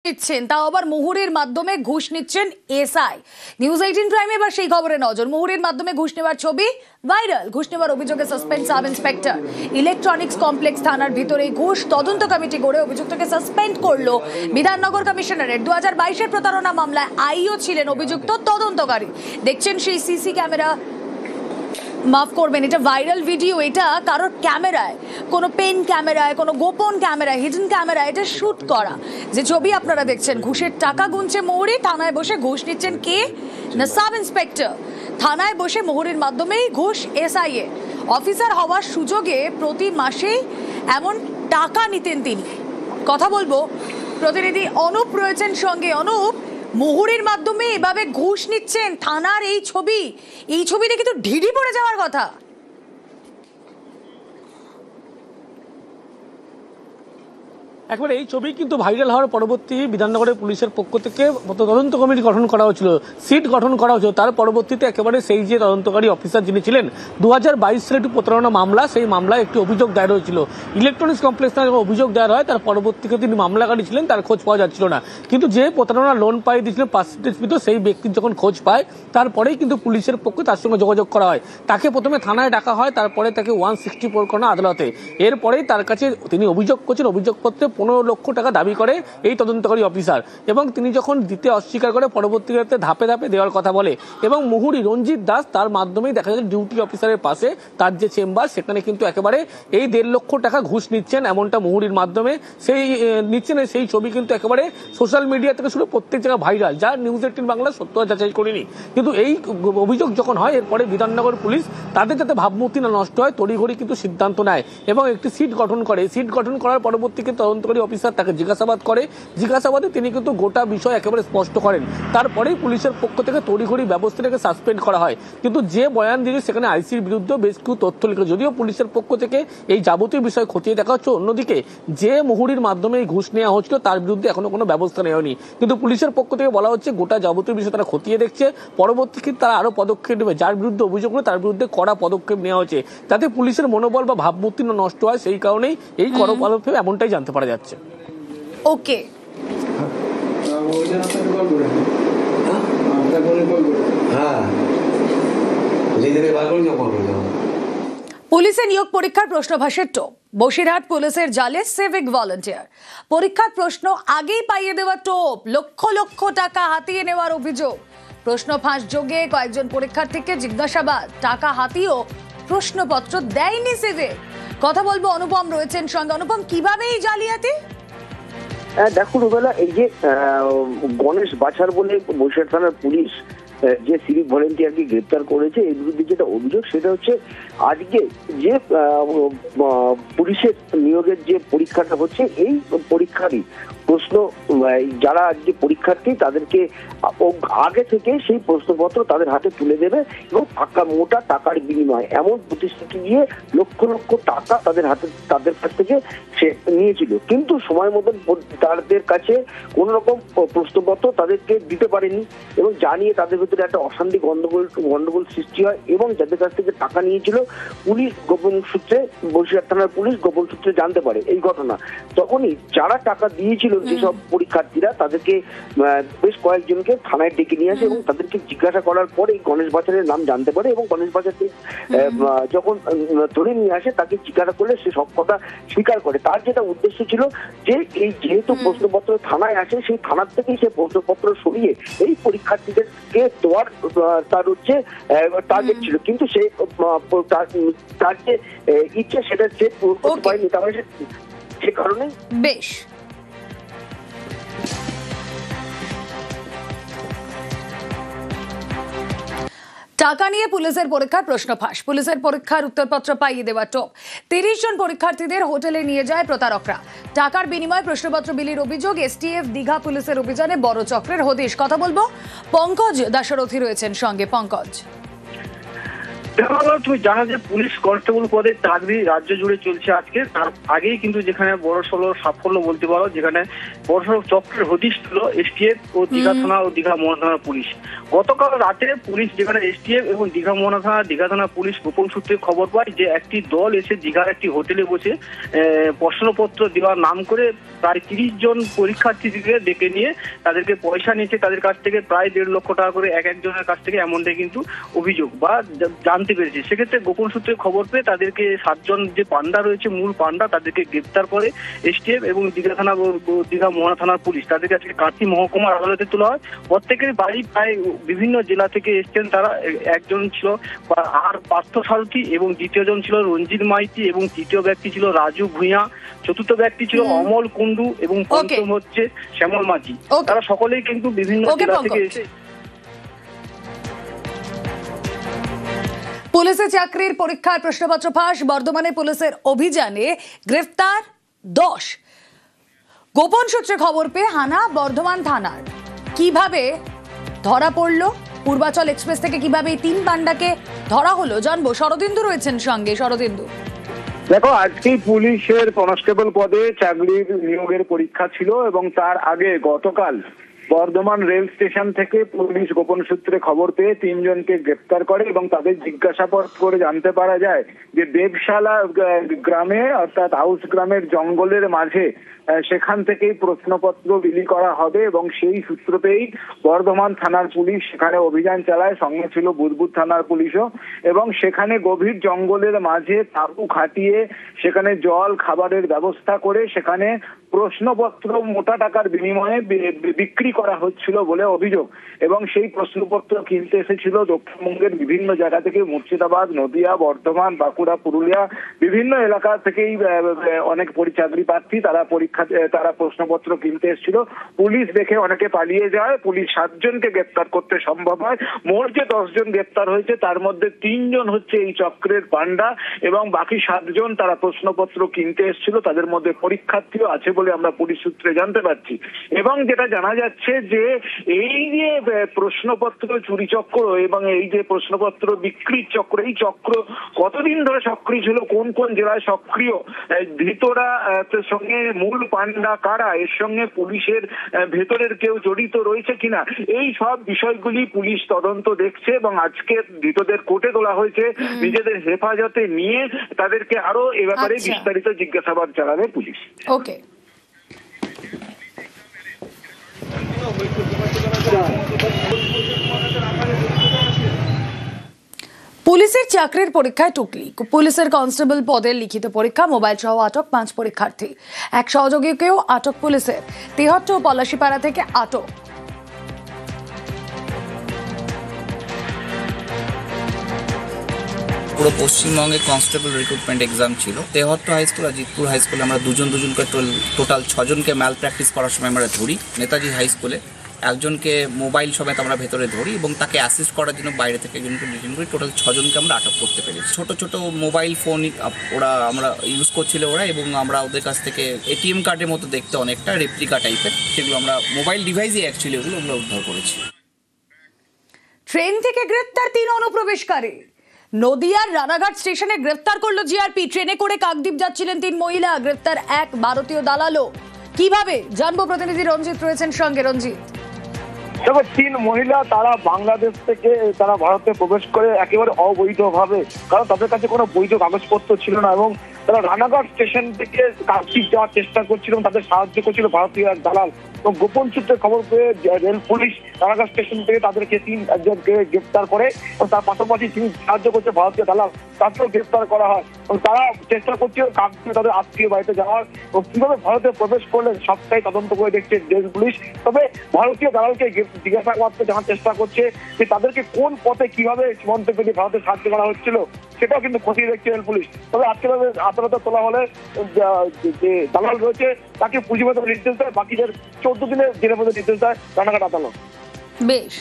নিচ্ছেন তাও আবার মুহুরীর মাধ্যমে ঘুষ নিচ্ছেন এসআই। নিউজ 18 প্রাইমে এবার সেই খবরে নজর। মুহুরীর মাধ্যমে ঘুষ নেওয়ার ছবি ভাইরাল। ঘুষ নেওয়ার অভিযোগে suspend sub inspector. Electronics complex থানার ভিতরে ঘুষ তদন্ত কমিটি গড়ে অভিযুক্তকে সাসপেন্ড করলো বিধাননগর কমিশনারেট। 2022-এর প্রতারণা মামলায় আইও ছিলেন অভিযুক্ত তদন্তকারী। দেখছেন সেই সিসি ক্যামেরা, মাফ করবেন, এটা ভাইরাল ভিডিও। এটা কারোর ক্যামেরায়, কোনো পেন ক্যামেরায়, কোনো গোপন ক্যামেরায়, হিডেন ক্যামেরায় এটা শুট করা যে ছবি আপনারা দেখছেন। ঘুষের টাকা গুনছে মুহুরী, থানায় বসে ঘুষ নিচ্ছেন কে না সাব ইন্সপেক্টর। থানায় বসে মুহুরীর মাধ্যমেই ঘুষ এসআইএ। অফিসার হওয়ার সুযোগে প্রতি মাসেই এমন টাকা নিতেন তিনি। কথা বলবো, প্রতিনিধি অনুপ রয়েছেন সঙ্গে। অনুপ, মুহুরীর মাধ্যমে এভাবে ঘুষ নিচ্ছেন, থানার এই ছবি দেখে তো ঢিঢি পড়ে যাওয়ার কথা। একবার এই ছবি কিন্তু ভাইরাল হওয়ার পরবর্তী বিধাননগরের পুলিশের পক্ষ থেকে তদন্ত কমিটি গঠন করা হয়েছিল, সিট গঠন করা হয়েছিল। তার পরবর্তীতে একেবারে সেই যে তদন্তকারী অফিসার যিনি ছিলেন, 2022 সালে একটি প্রতারণা মামলা, সেই মামলায় একটি অভিযোগ দায়ের হয়েছিল। ইলেকট্রনিক্স কমপ্লেক্স থানায় অভিযোগ দায়ের হয়, তার পরবর্তীতে তিনি মামলাকারী ছিলেন, তার খোঁজ পাওয়া যাচ্ছিল না। কিন্তু যে প্রতারণা লোন পাইয়ে দিয়েছিলেন পার্সেন্টেজ ভিতর, সেই ব্যক্তির যখন খোঁজ পায় তারপরেই কিন্তু পুলিশের পক্ষে তার সঙ্গে যোগাযোগ করা হয়। তাকে প্রথমে থানায় ডাকা হয়, তারপরে তাকে 164 করা আদালতে। এরপরেই তার কাছে তিনি অভিযোগ করছেন, অভিযোগপত্রে 15 লক্ষ টাকা দাবি করে এই তদন্তকারী অফিসার, এবং তিনি যখন দিতে অস্বীকার করে পরবর্তীতে ধাপে ধাপে দেওয়ার কথা বলে। এবং মুহুরী রঞ্জিত দাস তার মাধ্যমেই দেখা যায় ডিউটি অফিসারের পাশে তার যে চেম্বার, সেখানে কিন্তু একেবারে এই 1.5 লক্ষ টাকা ঘুষ নিচ্ছেন, এমনটা মুহুরীর মাধ্যমে সেই নিচ্ছেন। সেই ছবি কিন্তু একেবারে সোশ্যাল মিডিয়া থেকে শুরু প্রত্যেক জায়গায় ভাইরাল, যা নিউজ 18 বাংলা সত্য যাচাই করেনি। কিন্তু এই অভিযোগ যখন হয়, এরপরে বিধাননগর পুলিশ তাদের যাতে ভাবমূর্তি না নষ্ট হয় তড়িঘড়ি কিন্তু সিদ্ধান্ত নেয় এবং একটি সিট গঠন করে। সিট গঠন করার পরবর্তীতে তদন্তকারী অফিসার তাকে জিজ্ঞাসাবাদ করে। জিজ্ঞাসাবাদে তিনি কিন্তু গোটা বিষয় একেবারে স্পষ্ট করেন। তারপরেই পুলিশের পক্ষ থেকে তড়িঘড়ি ব্যবস্থাটাকে সাসপেন্ড করা হয়। কিন্তু যে বয়ান দিয়েছে সেখানে আইসির বিরুদ্ধে বেশ কিছু তথ্য লিখে, যদিও পুলিশের পক্ষ থেকে এই যাবতীয় বিষয় খতিয়ে দেখা হচ্ছে। অন্যদিকে যে মুহুরীর মাধ্যমে এই ঘুষ নেওয়া হচ্ছিল তার বিরুদ্ধে এখনো কোনো ব্যবস্থা নেওয়া হয়নি। কিন্তু পুলিশের পক্ষ থেকে বলা হচ্ছে গোটা যাবতীয় বিষয় তারা খতিয়ে দেখছে, পরবর্তীতে তারা আরো পদক্ষেপ নেবে। যার বিরুদ্ধে অভিযোগ হলো তার বিরুদ্ধে কড়া পদক্ষেপ নেওয়া হচ্ছে, যাতে পুলিশের মনোবল বা ভাবমূর্তি না নষ্ট হয়। সেই কারণেই এই কড়া পদক্ষেপ, এমনটাই জানতে পারা যাচ্ছে। ওকে, পুলিশে নিয়োগ পরীক্ষার প্রশ্নভাসের টোপ। বসিরহাট পুলিশের জালে সিভিক ভলান্টিয়ার। পরীক্ষার প্রশ্ন আগেই পাইয়ে দেওয়া টোপ, লক্ষ লক্ষ টাকা হাতিয়ে নেওয়ার অভিযোগ। প্রশ্ন ফাঁস যোগে কয়েকজন পরীক্ষার্থীকে জিজ্ঞাসাবাদ, টাকা হাতিয়েও প্রশ্নপত্র দেয়নি সিভিক। কথা বলবো, অনুপম রয়েছেন সঙ্গে। অনুপম, কিভাবে এই জালিয়াতি? দেখুন রুবেলা, এই যে গণেশ বাছার বলে বসিরহাট থানার পুলিশ যে সিভিক ভলেন্টিয়ারকে গ্রেপ্তার করেছে, এর বিরুদ্ধে যেটা অভিযোগ সেটা হচ্ছে আজকে যে পুলিশের নিয়োগের যে পরীক্ষাটা হচ্ছে, এই পরীক্ষারই প্রশ্ন যারা আজকে পরীক্ষার্থী তাদেরকে আগে থেকে সেই প্রশ্নপত্র তাদের হাতে তুলে দেবে এবং মোটা টাকার বিনিময় এমন প্রতিশ্রুতি দিয়ে লক্ষ লক্ষ টাকা তাদের কাছ থেকে সে নিয়েছিল। কিন্তু সময় মতন তাদের কাছে কোন রকম প্রশ্নপত্র তাদেরকে দিতে পারেনি এবং জানিয়ে তাদের ভিতরে একটা অশান্তি গন্ডগোল সৃষ্টি হয়। এবং যাদের কাছ থেকে টাকা নিয়েছিল, পুলিশ গোপন সূত্রে, বসিরহাট থানার পুলিশ গোপন সূত্রে জানতে পারে এই ঘটনা। তখনই যারা টাকা দিয়েছিল, যেসব পরীক্ষার্থীরা, তাদেরকে বেশ কয়েকজনকে থানায় ডেকে নিয়ে আসে এবং তাদেরকে জিজ্ঞাসা করার পরে গণেশ বাছারের নাম জানতে পারে। এবং গণেশ বাছারকে যখন ধরে নিয়ে আসে, তাকে জিজ্ঞাসা করলে সে সব কথা স্বীকার করে। তার যেটা উদ্দেশ্য ছিল যে এই যেহেতু প্রশ্নপত্র থানায় আসে, সেই থানার থেকেই সে প্রশ্নপত্র সরিয়ে এই পরীক্ষার্থীদেরকে দেওয়ার তার হচ্ছে টার্গেট ছিল। কিন্তু সে তার যে ইচ্ছে সেটা সে করতে পারেনি, তাহলে সে কারণে বেশ টাকা নিয়ে পুলিশের পরীক্ষার প্রশ্ন ফাঁস। পুলিশের পরীক্ষার উত্তরপত্র পাইয়ে দেওয়া টোপ। 30 জন পরীক্ষার্থীদের হোটেলে নিয়ে যায় প্রতারকরা। টাকার বিনিময়ে প্রশ্নপত্র বিলির অভিযোগ। এসটিএফ দীঘা পুলিশের অভিযানে বড় চক্রের হদিশ। কথা বলবো, পঙ্কজ দাশরথী রয়েছেন সঙ্গে। পঙ্কজ, তুমি জানো যে পুলিশ কনস্টেবল পদে চাকরি রাজ্য জুড়ে চলছে আজকে। তার আগেই কিন্তু যেখানে বড়সড় সাফল্য বলতে পারো, যেখানে বড়সড় চক্রের হদিশ ছিল এসটিএফ ও দীঘা থানা ও দীঘা মোহনা থানার পুলিশ। গতকাল রাতে পুলিশ যেখানে এসটিএফ এবং দীঘা মোহনা থানা দীঘা থানা পুলিশ গোপন সূত্রে খবর পায় যে একটি দল এসে দীঘার একটি হোটেলে বসে প্রশ্নপত্র দেওয়ার নাম করে প্রায় 30 জন পরীক্ষার্থীদের ডেকে নিয়ে তাদেরকে পয়সা নিয়েছে তাদের কাছ থেকে প্রায় 1.5 লক্ষ টাকা করে এক একজনের কাছ থেকে, এমনটাই কিন্তু অভিযোগ বা জানতে পেরেছে। সেক্ষেত্রে গোপন সূত্রে খবর পেয়ে তাদেরকে 7 জন যে পান্ডা রয়েছে মূল পান্ডা তাদেরকে গ্রেপ্তার করে এসটিএফ এবং দীঘা থানা দীঘা মোহনা থানার পুলিশ। তাদেরকে আজকে কাঁথি মহকুমার আদালতে তোলা হয়। প্রত্যেকের বাড়ি প্রায় বিভিন্ন জেলা থেকে এসছেন তারা। একজন ছিল আর পার্থ সারথী এবং দ্বিতীয় জন ছিল রঞ্জিত মাইতি এবং তৃতীয় ব্যক্তি ছিল রাজু ভূঁইয়া, চতুর্থ ব্যক্তি ছিল অমল কুন্ডু এবং পঞ্চম হচ্ছে শ্যামল মাঝি। তারা সকলেই কিন্তু বিভিন্ন জেলা থেকে এসে। পুলিশের চাকরির পরীক্ষার প্রশ্নপত্র ফাঁস, বর্ধমানে পুলিশের অভিযানে গ্রেফতার 10। গোপন সূত্রে খবর পেয়ে হানা বর্ধমান থানার। কিভাবে ধরা পড়লো, পূর্বাচল এক্সপ্রেস থেকে কিভাবে এই 3 পান্ডাকে ধরা হলো জানবো। শরদিন্দু রয়েছেন সঙ্গে। শরদিন্দু, দেখো, আজকেই পুলিশের কনস্টেবল পদে চাকরির নিয়োগের পরীক্ষা ছিল এবং তার আগে গতকাল বর্ধমান রেল স্টেশন থেকে পুলিশ গোপন সূত্রে খবর পেয়ে 3 জনকে গ্রেপ্তার করে এবং তাদের জিজ্ঞাসাবাদ করে জানতে পারা যায় যে দেবশালা গ্রামে অর্থাৎ হাউস গ্রামের জঙ্গলের মাঝে সেখান থেকেই প্রশ্নপত্র বিলি করা হবে এবং সেই সূত্র পেয়েই বর্ধমান থানার পুলিশ সেখানে অভিযান চালায়। সঙ্গে ছিল বুদবুদ থানার পুলিশও এবং সেখানে গভীর জঙ্গলের মাঝে তাঁবু খাটিয়ে সেখানে জল খাবারের ব্যবস্থা করে সেখানে প্রশ্নপত্র মোটা টাকার বিনিময়ে বিক্রি করা হচ্ছিল বলে অভিযোগ। এবং সেই প্রশ্নপত্র কিনতে এসেছিল দক্ষিণবঙ্গের বিভিন্ন জায়গা থেকে, মুর্শিদাবাদ, নদিয়া, বর্ধমান, বাঁকুড়া, পুরুলিয়া, বিভিন্ন এলাকা থেকেই অনেক চাকরি প্রার্থী তারা প্রশ্নপত্র কিনতে এসেছিল। পুলিশ দেখে অনেকে পালিয়ে যায়। পুলিশ 7 জনকে গ্রেপ্তার করতে সম্ভব হয়। মোট যে 10 জন গ্রেপ্তার হয়েছে তার মধ্যে 3 জন হচ্ছে এই চক্রের পান্ডা এবং বাকি 7 জন তারা প্রশ্নপত্র কিনতে এসেছিল। তাদের মধ্যে পরীক্ষার্থীও আছে বলে আমরা পুলিশ সূত্রে জানতে পারছি। এবং যেটা জানা যাচ্ছে যে এই যে প্রশ্নপত্র চুরি চক্র এবং এই যে প্রশ্নপত্র বিক্রির চক্র, এই চক্র কতদিন ধরে সক্রিয় ছিল, কোন কোন জেলায় সক্রিয়, ধৃতরা সঙ্গে মূল পান্ডা কারা, এর সঙ্গে পুলিশের ভেতরের কেউ জড়িত রয়েছে কিনা, এই সব বিষয়গুলি পুলিশ তদন্ত দেখছে এবং আজকে ধৃতদের কোর্টে তোলা হয়েছে নিজেদের হেফাজতে নিয়ে তাদেরকে আরো এ ব্যাপারে বিস্তারিত জিজ্ঞাসাবাদ চালাবে পুলিশ। ওকে। পুলিশের চাকরির পরীক্ষায় টুকলি। পুলিশের কনস্টেবল পদের লিখিত পরীক্ষা, মোবাইল সহ আটক 5 পরীক্ষার্থী। এক সহযোগীকেও আটক পুলিশের। তেহট্ট ও পলাশিপাড়া থেকে আটক। পুরো পশ্চিমবঙ্গে কনস্টেবল রিক্রুটমেন্ট এক্সাম ছিল। তেহট্ট হাই স্কুল আর জিতপুর হাই স্কুলে আমরা দুজন টোটাল 6 জনকে ম্যাল প্র্যাকটিস করার সময় আমরা ধরি। নেতাজি হাই স্কুলে একজনকে মোবাইল সমেত আমরা ভেতরে ধরি এবং তাকে অ্যাসিস্ট করার জন্য বাইরে থেকে একজনকে ডিটেইন করি। টোটাল 6 জনকে আমরা আটক করতে পেরেছি। ছোট ছোট মোবাইল ফোন আমরা ইউজ করছিল ওরা এবং আমরা ওদের কাছ থেকে এটিএম কার্ডের মতো দেখতে অনেকটা রেপ্লিকা টাইপের, সেগুলো আমরা মোবাইল ডিভাইসই অ্যাকচুয়ালি ওগুলো আমরা উদ্ধার করেছি। ট্রেন থেকে গ্রেপ্তার 3 অনুপ্রবেশকারী। নদিয়ার রানাঘাট স্টেশনে গ্রেফতার করলো জিআরপি। ট্রেনে করে কাকদ্বীপ যাচ্ছিলেন 3 মহিলা। গ্রেফতার এক ভারতীয় দালালও। কিভাবে জানবো, প্রতিনিধি রঞ্জিত রয়েছেন সঙ্গে। রঞ্জিত, দেখো, 3 মহিলা তারা বাংলাদেশ থেকে তারা ভারতে প্রবেশ করে একেবারে অবৈধভাবে, কারণ তাদের কাছে কোনো বৈধ কাগজপত্র ছিল না এবং তারা রানাঘাট স্টেশন থেকে কাকদ্বীপ যাওয়ার চেষ্টা করছিল। তাদের সাহায্য করছিল ভারতীয় এক দালাল এবং গোপন সূত্রে খবর পেয়ে রেল পুলিশ রানাঘাট স্টেশন থেকে তাদেরকে 3 জনকে গ্রেপ্তার করে এবং তার পাশাপাশি তিনি সাহায্য করছে ভারতীয় দালাল, তাকেও গ্রেপ্তার করা হয় এবং তারা চেষ্টা করছিল কাকদ্বীপে তাদের আত্মীয় বাড়িতে যাওয়ার এবং কিভাবে ভারতে প্রবেশ করলেন সবটাই তদন্ত করে দেখছে রেল পুলিশ। তবে ভারতীয় দালালকে জিজ্ঞাসাবাদ জানার চেষ্টা করছে যে তাদেরকে কোন পথে কিভাবে সীমান্তে পেরিয়ে ভারতে সাহায্য করা হচ্ছিল, সেটাও কিন্তু খতিয়ে দেখছে রেল পুলিশ। তবে আজকে আদালতে তোলা হলে যে দালাল রয়েছে তাকে পুঁজিবাদে নির্দেশ দেয়, বাকিদের 14 দিনের জেলের মধ্যে নির্দেশ দেয় রানাঘাট আদালত। বেশ।